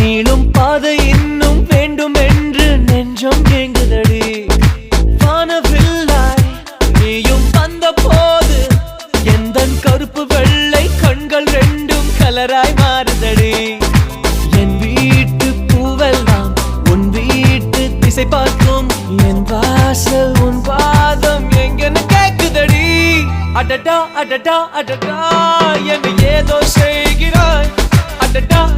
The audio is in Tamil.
நீளும் பாதை இன்னும் வேண்டும் என்று நெஞ்சம் ஏங்குதடி. வானவில்லாய் நீயும் வந்த போது எந்தன் கருப்பு வெள்ளை கண்கள் ரெண்டும் கலராய் மாறுதடி. என் வீட்டு பூவெல்லாம் உன் வீட்டு திசை பார்க்கும், என் வாசல் உன் பாதம் எங்கன்னு கேக்குதடி. அடடா அடடா அடடா, என்னை ஏதோ செய்கிறாய்.